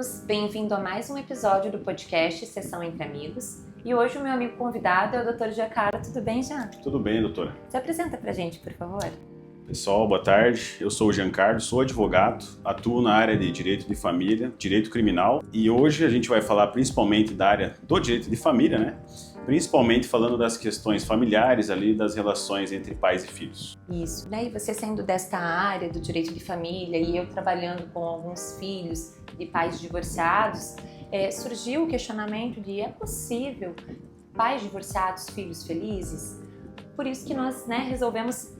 amigos, bem-vindo a mais um episódio do podcast Sessão Entre Amigos. E hoje o meu amigo convidado é o Dr. Giancarlo. Tudo bem, Jean? Tudo bem, doutora. Se apresenta pra gente, por favor. Pessoal, boa tarde. Eu sou o Giancarlo, sou advogado, atuo na área de direito de família, direito criminal, e hoje a gente vai falar principalmente da área do direito de família, né? Principalmente falando das questões familiares ali, das relações entre pais e filhos. Isso. E você sendo desta área do direito de família e eu trabalhando com alguns filhos de pais divorciados, surgiu o questionamento de é possível pais divorciados, filhos felizes? Por isso que nós resolvemos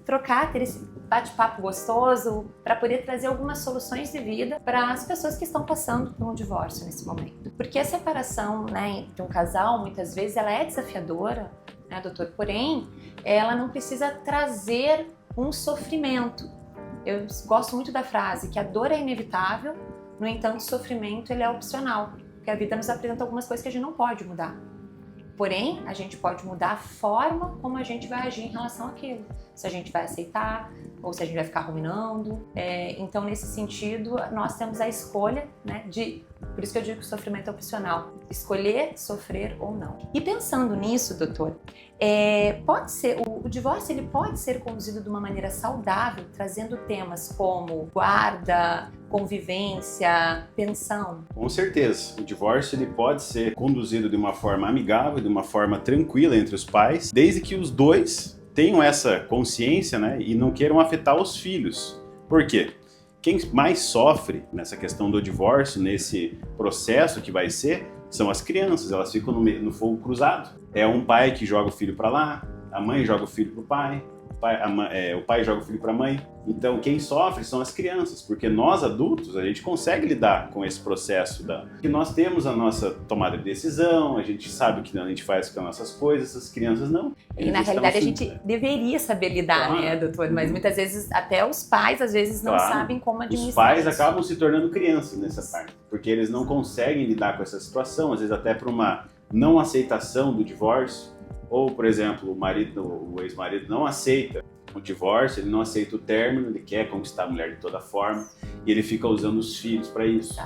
ter esse bate-papo gostoso para poder trazer algumas soluções de vida para as pessoas que estão passando por um divórcio nesse momento. Porque a separação de um casal, muitas vezes, ela é desafiadora, né, doutor? Porém, ela não precisa trazer um sofrimento. Eu gosto muito da frase que a dor é inevitável, no entanto, o sofrimento ele é opcional, porque a vida nos apresenta algumas coisas que a gente não pode mudar. Porém, a gente pode mudar a forma como a gente vai agir em relação àquilo. Se a gente vai aceitar ou se a gente vai ficar ruminando. Então, nesse sentido, nós temos a escolha, por isso que eu digo que o sofrimento é opcional. Escolher sofrer ou não. E pensando nisso, doutor, o divórcio ele pode ser conduzido de uma maneira saudável, trazendo temas como guarda, convivência, pensão? Com certeza. O divórcio ele pode ser conduzido de uma forma amigável, de uma forma tranquila entre os pais, desde que os dois tenham essa consciência, e não queiram afetar os filhos. Por quê? Quem mais sofre nessa questão do divórcio, nesse processo que vai ser, são as crianças. Elas ficam no fogo cruzado. É um pai que joga o filho para lá, a mãe joga o filho para o pai, o pai joga o filho para a mãe. Então, quem sofre são as crianças, porque nós adultos, a gente consegue lidar com esse processo que nós temos a nossa tomada de decisão, a gente sabe o que a gente faz com as nossas coisas, as crianças não. E na realidade a gente deveria saber lidar, claro, doutor? Mas muitas vezes até os pais às vezes não sabem como administrar. Os pais acabam se tornando crianças nessa parte, porque eles não conseguem lidar com essa situação, às vezes até por uma não aceitação do divórcio, ou, por exemplo, o ex-marido não aceita o divórcio, ele não aceita o término, ele quer conquistar a mulher de toda forma e ele fica usando os filhos para isso.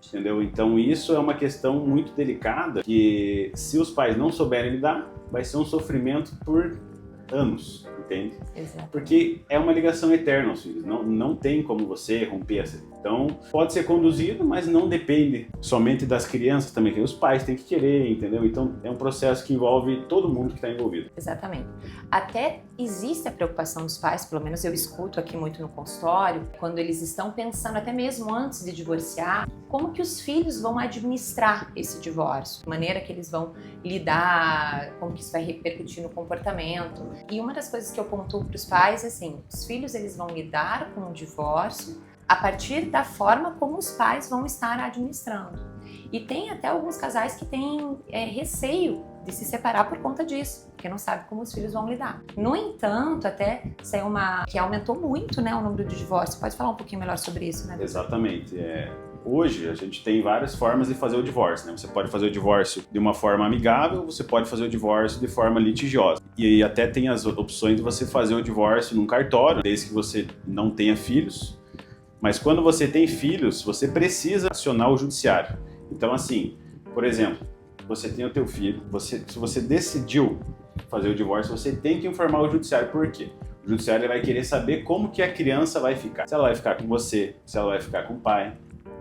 Entendeu? Então isso é uma questão muito delicada que se os pais não souberem lidar, vai ser um sofrimento por anos, entende? Exato. Porque é uma ligação eterna aos filhos, não tem como você romper essa. Então pode ser conduzido, mas não depende somente das crianças também, que os pais têm que querer, entendeu? Então é um processo que envolve todo mundo que está envolvido. Exatamente. Até existe a preocupação dos pais, pelo menos eu escuto aqui muito no consultório, quando eles estão pensando até mesmo antes de divorciar, como que os filhos vão administrar esse divórcio, de maneira que eles vão lidar, como que isso vai repercutir no comportamento. E uma das coisas que eu pontuo para os pais é assim, os filhos eles vão lidar com o divórcio a partir da forma como os pais vão estar administrando. E tem até alguns casais que têm receio de se separar por conta disso, porque não sabe como os filhos vão lidar. No entanto, até saiu que aumentou muito, o número de divórcios. Pode falar um pouquinho melhor sobre isso, né? Exatamente. Hoje a gente tem várias formas de fazer o divórcio, Você pode fazer o divórcio de uma forma amigável, você pode fazer o divórcio de forma litigiosa. E até tem as opções de você fazer o divórcio num cartório, desde que você não tenha filhos. Mas quando você tem filhos, você precisa acionar o judiciário. Então, assim, por exemplo, você tem o teu filho, se você decidiu fazer o divórcio, você tem que informar o judiciário. Por quê? O judiciário vai querer saber como que a criança vai ficar. Se ela vai ficar com você, se ela vai ficar com o pai,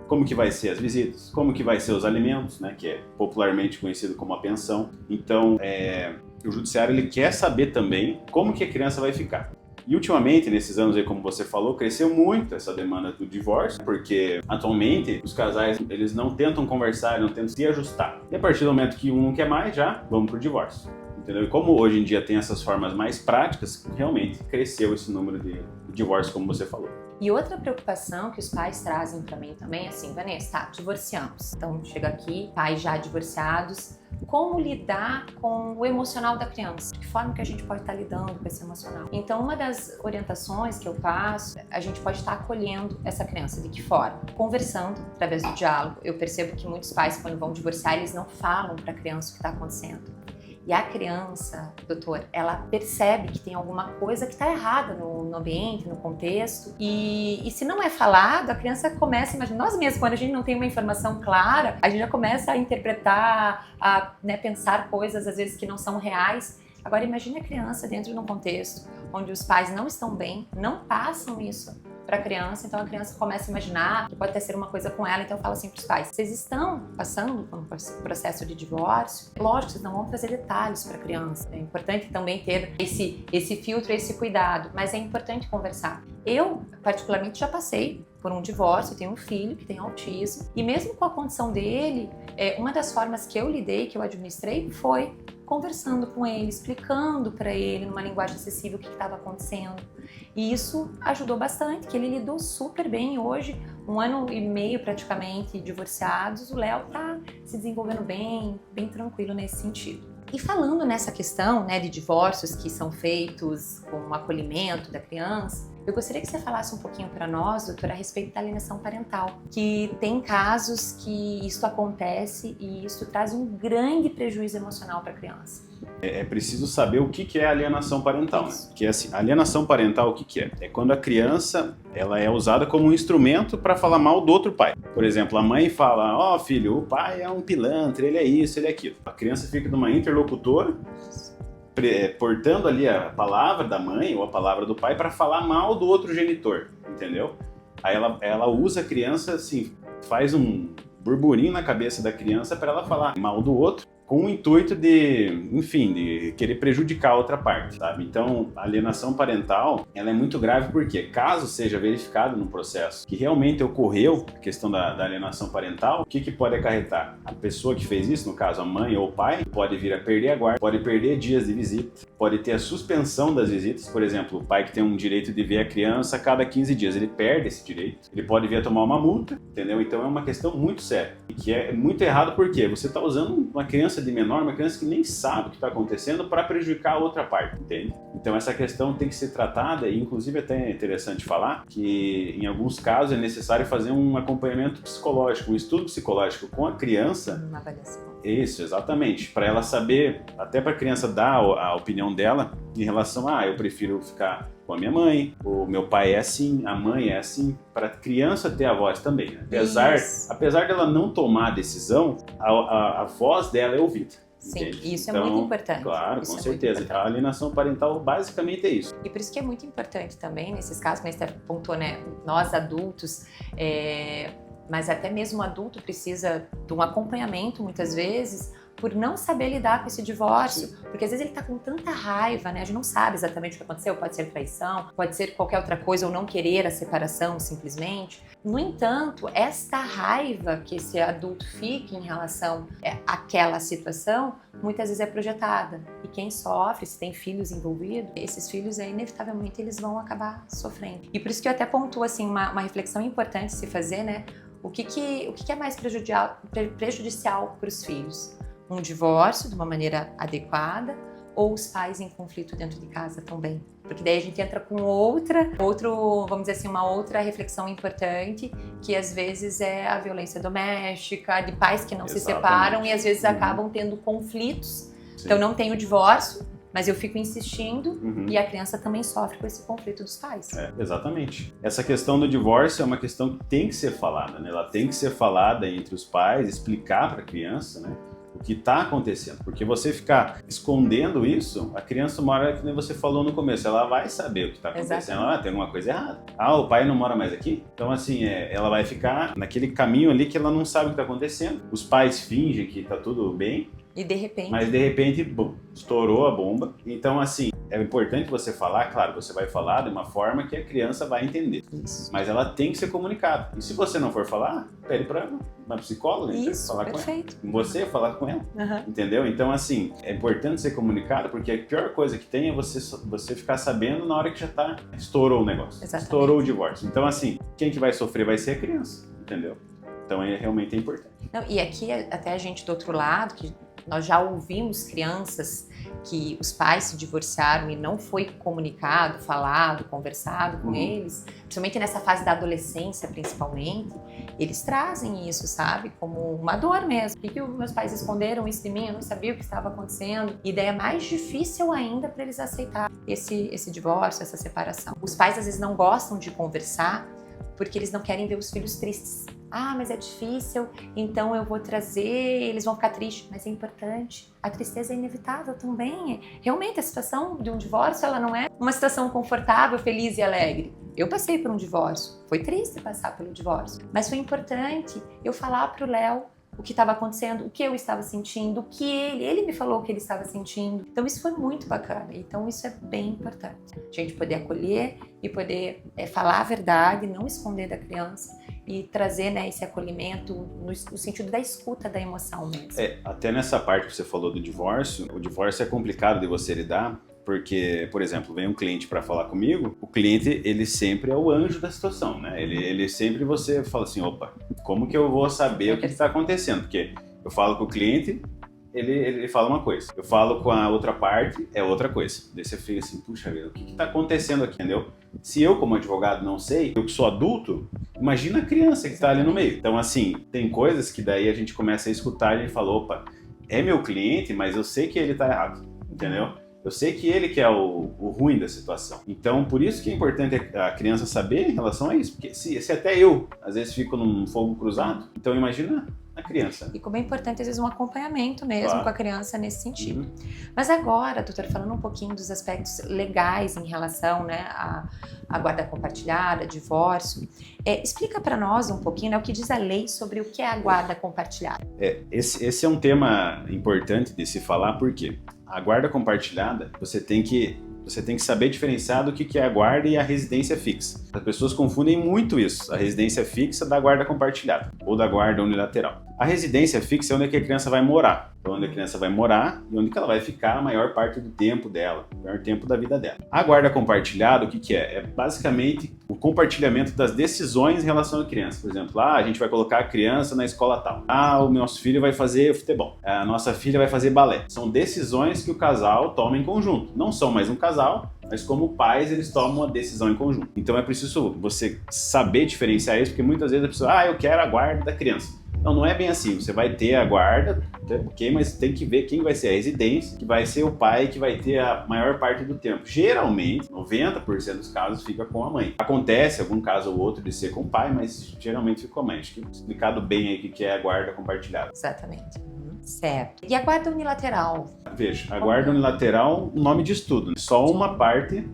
como que vai ser as visitas, como que vai ser os alimentos, que é popularmente conhecido como a pensão. Então, o judiciário ele quer saber também como que a criança vai ficar. E ultimamente, nesses anos aí, como você falou, cresceu muito essa demanda do divórcio, porque atualmente os casais, eles não tentam conversar, não tentam se ajustar. E a partir do momento que um não quer mais, já vamos pro divórcio. Entendeu? E como hoje em dia tem essas formas mais práticas, realmente cresceu esse número de divórcio, como você falou. E outra preocupação que os pais trazem para mim também é assim, Vanessa, divorciamos. Então chega aqui, pais já divorciados, como lidar com o emocional da criança? De que forma que a gente pode estar lidando com esse emocional? Então uma das orientações que eu passo, a gente pode estar acolhendo essa criança. De que forma? Conversando, através do diálogo. Eu percebo que muitos pais, quando vão divorciar, eles não falam para a criança o que está acontecendo. e a criança, doutor, ela percebe que tem alguma coisa que está errada no ambiente, no contexto, e se não é falado, a criança começa a imaginar. Nós mesmos, quando a gente não tem uma informação clara, a gente já começa a interpretar, a pensar coisas às vezes que não são reais. Agora imagine a criança dentro de um contexto onde os pais não estão bem, não passam isso para a criança, então a criança começa a imaginar que pode até ser uma coisa com ela, então eu falo assim para os pais: vocês estão passando por um processo de divórcio? Lógico, vocês não vão trazer detalhes para a criança, é importante também ter esse filtro, esse cuidado, mas é importante conversar. Eu, particularmente, já passei por um divórcio, eu tenho um filho que tem autismo, e mesmo com a condição dele, uma das formas que eu lidei, que eu administrei, foi conversando com ele, explicando para ele numa linguagem acessível o que estava acontecendo. E isso ajudou bastante, que ele lidou super bem. Hoje, 1 ano e meio praticamente divorciados, o Léo tá se desenvolvendo bem tranquilo nesse sentido. E falando nessa questão, né, de divórcios que são feitos com o acolhimento da criança, eu gostaria que você falasse um pouquinho para nós, doutora, a respeito da alienação parental, que tem casos que isso acontece e isso traz um grande prejuízo emocional para a criança. É preciso saber o que é alienação parental, né? Porque assim, alienação parental, o que é? É quando a criança ela é usada como um instrumento para falar mal do outro pai. Por exemplo, a mãe fala: ó, filho, o pai é um pilantra, ele é isso, ele é aquilo. A criança fica numa interlocutora, portando ali a palavra da mãe ou a palavra do pai para falar mal do outro genitor, entendeu? Aí ela usa a criança assim, faz um burburinho na cabeça da criança para ela falar mal do outro, com o intuito de, enfim, de querer prejudicar a outra parte, sabe? Então, a alienação parental, ela é muito grave porque, caso seja verificado no processo que realmente ocorreu a questão da alienação parental, o que pode acarretar? A pessoa que fez isso, no caso a mãe ou o pai, pode vir a perder a guarda, pode perder dias de visita, pode ter a suspensão das visitas. Por exemplo, o pai que tem um direito de ver a criança a cada 15 dias, ele perde esse direito, ele pode vir a tomar uma multa, entendeu? Então é uma questão muito séria, e que é muito errado porque você está usando uma criança de menor, uma criança que nem sabe o que está acontecendo, para prejudicar a outra parte, entende? Então essa questão tem que ser tratada, e inclusive até é interessante falar que em alguns casos é necessário fazer um acompanhamento psicológico, um estudo psicológico com a criança. Uma avaliação. Isso, exatamente, para ela saber, até para a criança dar a opinião dela em relação a: eu prefiro ficar com a minha mãe, o meu pai é assim, a mãe é assim, para a criança ter a voz também, né? Apesar dela não tomar a decisão, a voz dela é ouvida. Sim, entende? isso Então, é muito importante. Claro, isso com é certeza. A alienação parental basicamente é isso. E por isso que é muito importante também, nesses casos, como você apontou, né, nós adultos, mas até mesmo o adulto precisa de um acompanhamento, muitas vezes, por não saber lidar com esse divórcio, porque às vezes ele tá com tanta raiva, né? A gente não sabe exatamente o que aconteceu, pode ser traição, pode ser qualquer outra coisa, ou não querer a separação simplesmente. No entanto, esta raiva que esse adulto fica em relação àquela situação, muitas vezes é projetada. E quem sofre, se tem filhos envolvidos, esses filhos, inevitavelmente, eles vão acabar sofrendo. E por isso que eu até pontuo, assim, uma reflexão importante se fazer, né? O que é mais prejudicial para os filhos? Um divórcio de uma maneira adequada, ou os pais em conflito dentro de casa também? Porque daí a gente entra com vamos dizer assim, uma outra reflexão importante, que às vezes é a violência doméstica, de pais que não se separam e às vezes acabam tendo conflitos. Sim. Então não tem o divórcio, mas eu fico insistindo, e a criança também sofre com esse conflito dos pais. Exatamente. Essa questão do divórcio é uma questão que tem que ser falada, né? Ela tem que ser falada entre os pais, explicar para a criança, né, o que está acontecendo. Porque você ficar escondendo isso, a criança, uma hora, que nem você falou no começo, ela vai saber o que está acontecendo. Ela tem alguma coisa errada. O pai não mora mais aqui? Então, assim, ela vai ficar naquele caminho ali que ela não sabe o que está acontecendo. Os pais fingem que está tudo bem, e de repente... Mas de repente, bum, estourou a bomba. Então, assim, é importante você falar, claro, você vai falar de uma forma que a criança vai entender. Isso. Mas ela tem que ser comunicada. E se você não for falar, pede para uma psicóloga, isso, falar perfeito. com ela. Você falar com ela, entendeu? Então, assim, é importante ser comunicado, porque a pior coisa que tem é você ficar sabendo na hora que já estourou o negócio. Exatamente. Estourou o divórcio. Então, assim, quem que vai sofrer vai ser a criança, entendeu? Então, realmente é importante. Não, e aqui, até a gente do outro lado, que Nós já ouvimos crianças que os pais se divorciaram e não foi comunicado, falado, conversado com eles, principalmente nessa fase da adolescência, principalmente, eles trazem isso, sabe, como uma dor mesmo. Por que os meus pais esconderam isso de mim? Eu não sabia o que estava acontecendo. E daí é mais difícil ainda para eles aceitar esse divórcio, essa separação. Os pais às vezes não gostam de conversar porque eles não querem ver os filhos tristes. Ah, mas é difícil, então eu vou trazer, eles vão ficar tristes. Mas é importante, a tristeza é inevitável também. Realmente, a situação de um divórcio, ela não é uma situação confortável, feliz e alegre. Eu passei por um divórcio, foi triste passar pelo divórcio, mas foi importante eu falar pro Léo o que estava acontecendo, o que eu estava sentindo, o que ele me falou o que ele estava sentindo. Então isso foi muito bacana, então isso é bem importante. A gente poder acolher e poder falar a verdade, não esconder da criança e trazer, né, esse acolhimento no sentido da escuta da emoção mesmo. Até nessa parte que você falou do divórcio, o divórcio é complicado de você lidar, porque, por exemplo, vem um cliente para falar comigo, o cliente, ele sempre é o anjo da situação, né? Ele sempre você fala assim, opa, como que eu vou saber o que está acontecendo? Porque eu falo com o cliente, ele fala uma coisa. Eu falo com a outra parte, é outra coisa. Daí você fica assim, puxa vida, o que está acontecendo aqui, entendeu? Se eu, como advogado, não sei, eu que sou adulto, imagina a criança que está ali no meio. Então, assim, tem coisas que daí a gente começa a escutar e a gente fala, opa, é meu cliente, mas eu sei que ele está errado, entendeu? Eu sei que ele que é o ruim da situação. Então, por isso que é importante a criança saber em relação a isso. Porque se até eu, às vezes, fico num fogo cruzado, então imagina a criança. E como é importante, às vezes, um acompanhamento mesmo, claro, com a criança nesse sentido. Mas agora, doutor, falando um pouquinho dos aspectos legais em relação, né, à guarda compartilhada, divórcio, explica para nós um pouquinho, né, o que diz a lei sobre o que é a guarda compartilhada. Esse é um tema importante de se falar, porque a guarda compartilhada, você tem que saber diferenciar do que é a guarda e a residência fixa. As pessoas confundem muito isso, a residência fixa da guarda compartilhada ou da guarda unilateral. A residência fixa é onde a criança vai morar. Então, onde a criança vai morar e onde ela vai ficar a maior parte do tempo dela, o maior tempo da vida dela. A guarda compartilhada, o que é? É basicamente o compartilhamento das decisões em relação à criança. Por exemplo, a gente vai colocar a criança na escola tal. O nosso filho vai fazer futebol. A nossa filha vai fazer balé. São decisões que o casal toma em conjunto. Não são mais um casal, mas como pais, eles tomam uma decisão em conjunto. Então é preciso você saber diferenciar isso, porque muitas vezes a pessoa, eu quero a guarda da criança. Não é bem assim, você vai ter a guarda, ok, mas tem que ver quem vai ser a residência, que vai ser o pai que vai ter a maior parte do tempo. Geralmente, 90% dos casos fica com a mãe. Acontece algum caso ou outro de ser com o pai, mas geralmente fica com a mãe. Acho que explicado bem aí o que é a guarda compartilhada. Exatamente. Certo. E a guarda unilateral? Veja, a guarda unilateral, o nome diz tudo, né? Só uma parte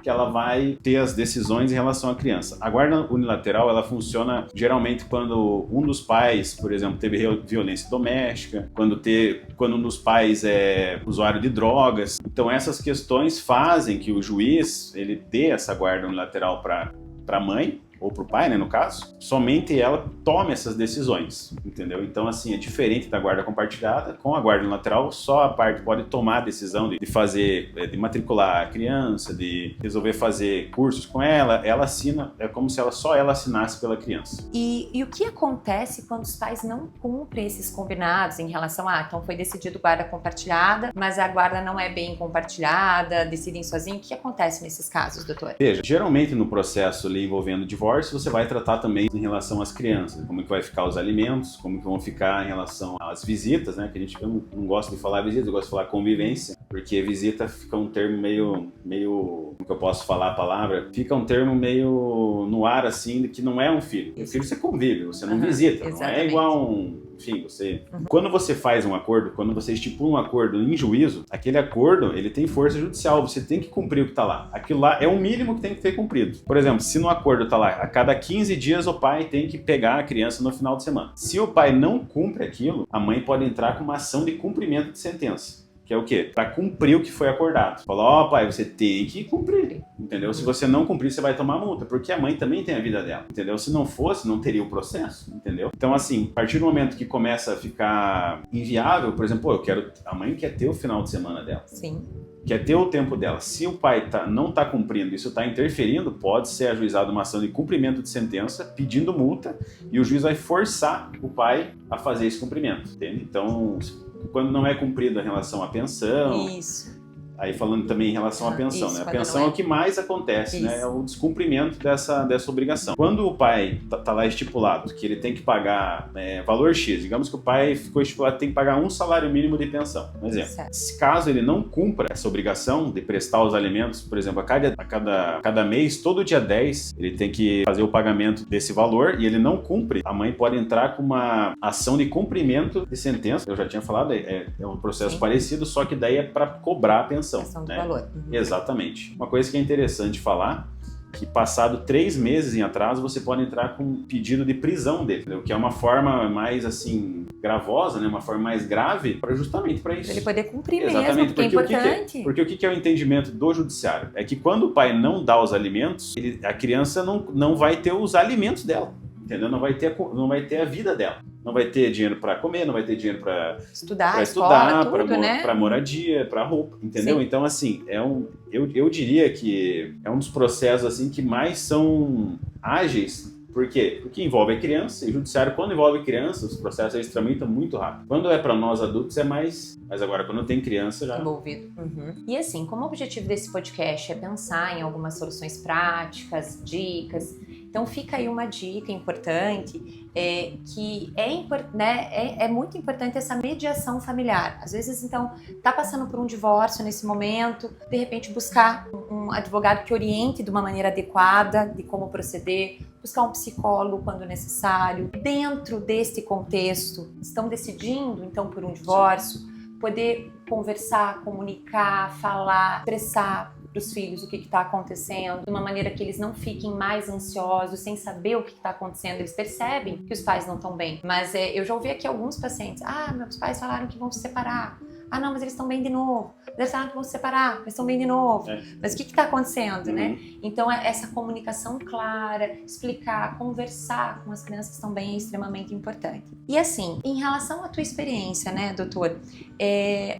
que ela vai ter as decisões em relação à criança. A guarda unilateral, ela funciona geralmente quando um dos pais, por exemplo, teve violência doméstica, quando um dos pais é usuário de drogas. Então essas questões fazem que o juiz ele dê essa guarda unilateral para a mãe, ou para o pai, né, no caso, somente ela tome essas decisões, entendeu? Então, assim, é diferente da guarda compartilhada. Com a guarda unilateral, só a parte pode tomar a decisão de matricular a criança, de resolver fazer cursos com ela. Ela assina, é como se só ela assinasse pela criança. E o que acontece quando os pais não cumprem esses combinados em relação então foi decidido guarda compartilhada, mas a guarda não é bem compartilhada, decidem sozinho. O que acontece nesses casos, doutor? Veja, geralmente no processo ali envolvendo divórcio, você vai tratar também em relação às crianças, como que vai ficar os alimentos, como que vão ficar em relação às visitas, né? Que eu não gosto de falar visita, eu gosto de falar convivência, porque visita fica um termo meio, como que eu posso falar a palavra? Fica um termo meio no ar, assim, que não é um filho. O filho você convive, você não visita, exatamente. Não é igual enfim, você... Quando você faz um acordo, quando você estipula um acordo em juízo, aquele acordo, ele tem força judicial, você tem que cumprir o que está lá. Aquilo lá é o mínimo que tem que ser cumprido. Por exemplo, se no acordo está lá, a cada 15 dias o pai tem que pegar a criança no final de semana. Se o pai não cumpre aquilo, a mãe pode entrar com uma ação de cumprimento de sentença. Que é o quê? Para cumprir o que foi acordado. Fala, pai, você tem que cumprir, entendeu? Se você não cumprir, você vai tomar multa, porque a mãe também tem a vida dela, entendeu? Se não fosse, não teria o processo, entendeu? Então, assim, a partir do momento que começa a ficar inviável, por exemplo, a mãe quer ter o final de semana dela. Sim. Quer ter o tempo dela. Se o pai não está cumprindo, isso está interferindo, pode ser ajuizado uma ação de cumprimento de sentença, pedindo multa, e o juiz vai forçar o pai a fazer esse cumprimento, entende? Então, quando não é cumprida em relação à pensão. Isso. Aí falando também em relação à pensão, Isso, né? A quando pensão não é é. o que mais acontece, Isso. né? É o descumprimento dessa obrigação. Quando o pai tá lá estipulado que ele tem que pagar valor X, digamos que o pai ficou estipulado que tem que pagar um salário mínimo de pensão, por exemplo. Certo. Se caso ele não cumpra essa obrigação de prestar os alimentos, por exemplo, a cada mês, todo dia 10, ele tem que fazer o pagamento desse valor e ele não cumpre, a mãe pode entrar com uma ação de cumprimento de sentença. Eu já tinha falado, é um processo parecido, só que daí é para cobrar a pensão. Questão do né? valor. Exatamente. Uma coisa que é interessante falar, que passado 3 meses em atraso, você pode entrar com um pedido de prisão dele, entendeu? Que é uma forma mais, assim, gravosa, né? Uma forma mais grave, justamente para isso. Para ele poder cumprir Exatamente, mesmo, porque é importante. Porque o que é o entendimento do judiciário? É que quando o pai não dá os alimentos, a criança não vai ter os alimentos dela, entendeu? Não vai ter a vida dela. Não vai ter dinheiro para comer, não vai ter dinheiro para estudar, tudo, né? Para moradia, para roupa, entendeu? Sim. Então, assim, eu diria que é um dos processos assim que mais são ágeis. Por quê? Porque envolve a criança, e o judiciário, quando envolve criança, os processos eles tramitam muito rápido. Quando é para nós adultos é mais, mas agora quando tem criança já... Envolvido. E assim, como o objetivo desse podcast é pensar em algumas soluções práticas, dicas, então fica aí uma dica importante, que é muito importante essa mediação familiar. Às vezes, então, tá passando por um divórcio nesse momento, de repente buscar um advogado que oriente de uma maneira adequada de como proceder, buscar um psicólogo quando necessário. Dentro desse contexto, estão decidindo, então, por um divórcio, poder conversar, comunicar, falar, expressar para os filhos o que está acontecendo, de uma maneira que eles não fiquem mais ansiosos, sem saber o que está acontecendo. Eles percebem que os pais não estão bem. Mas eu já ouvi aqui alguns pacientes, meus pais falaram que vão se separar. Não, mas eles estão bem de novo. Eles falaram que vão se separar, mas estão bem de novo. Mas o que está acontecendo, né? Então, essa comunicação clara, explicar, conversar com as crianças que estão bem é extremamente importante. E assim, em relação à tua experiência, né, doutor?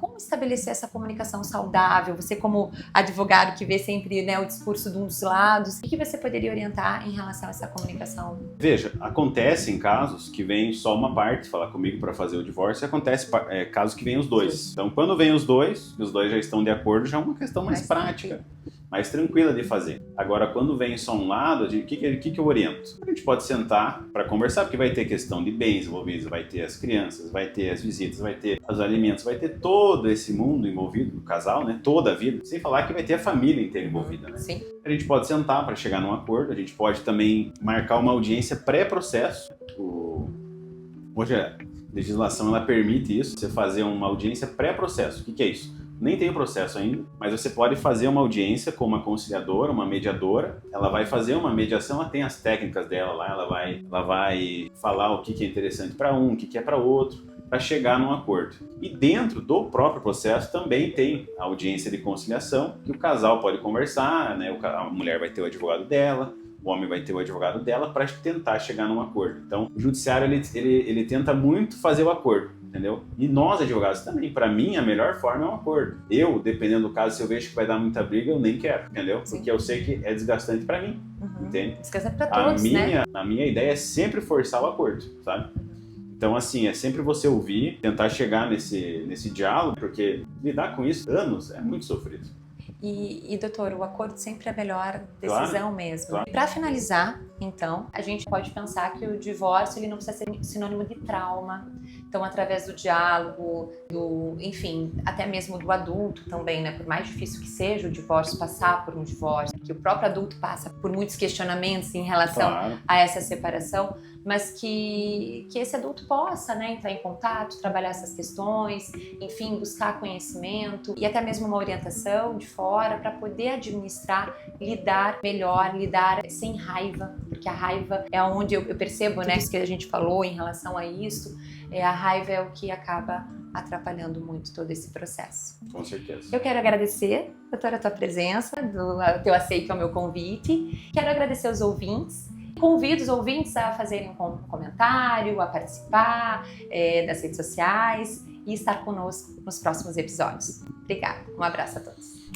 Como estabelecer essa comunicação saudável? Você como advogado que vê sempre, né, o discurso de um dos lados, o que você poderia orientar em relação a essa comunicação? Veja, acontecem casos que vem só uma parte falar comigo para fazer o divórcio, e acontece casos que vem os dois. Então, quando vem os dois já estão de acordo, já é uma questão mais prática, mais tranquila de fazer. Agora, quando vem só um lado, o que eu oriento? A gente pode sentar para conversar, porque vai ter questão de bens envolvidos, vai ter as crianças, vai ter as visitas, vai ter os alimentos, vai ter todo esse mundo envolvido do casal, né? Toda a vida. Sem falar que vai ter a família inteira envolvida, né? Sim. A gente pode sentar para chegar num acordo, a gente pode também marcar uma audiência pré-processo. Hoje a legislação ela permite isso, você fazer uma audiência pré-processo. O que é isso? Nem tem o processo ainda, mas você pode fazer uma audiência com uma conciliadora, uma mediadora. Ela vai fazer uma mediação, ela tem as técnicas dela lá, ela vai falar o que é interessante para um, o que é para outro, para chegar num acordo. E dentro do próprio processo também tem a audiência de conciliação, que o casal pode conversar, né? A mulher vai ter o advogado dela, o homem vai ter o advogado dela para tentar chegar num acordo. Então, o judiciário ele tenta muito fazer o acordo, entendeu? E nós, advogados, também. Para mim, a melhor forma é um acordo. Eu, dependendo do caso, se eu vejo que vai dar muita briga, eu nem quero, entendeu? Sim. Porque eu sei que é desgastante para mim, entende? Desgastante para todos, né? A minha ideia é sempre forçar o acordo, sabe? Então, assim, é sempre você ouvir, tentar chegar nesse diálogo, porque lidar com isso anos é muito sofrido. E doutor, o acordo sempre é a melhor decisão mesmo. Claro. Para finalizar, então, a gente pode pensar que o divórcio ele não precisa ser sinônimo de trauma. Então, através do diálogo, enfim, até mesmo do adulto também, né? Por mais difícil que seja o divórcio, passar por um divórcio, que o próprio adulto passa por muitos questionamentos em relação a essa separação, mas que esse adulto possa, né, entrar em contato, trabalhar essas questões, enfim, buscar conhecimento e até mesmo uma orientação de fora para poder administrar, lidar melhor, lidar sem raiva, porque a raiva é onde eu percebo, né, isso que a gente falou em relação a isso, a raiva é o que acaba atrapalhando muito todo esse processo. Com certeza. Eu quero agradecer, doutora, a tua presença, o teu aceito ao meu convite. Quero agradecer aos ouvintes. Convido os ouvintes a fazerem um comentário, a participar das redes sociais e estar conosco nos próximos episódios. Obrigada. Um abraço a todos.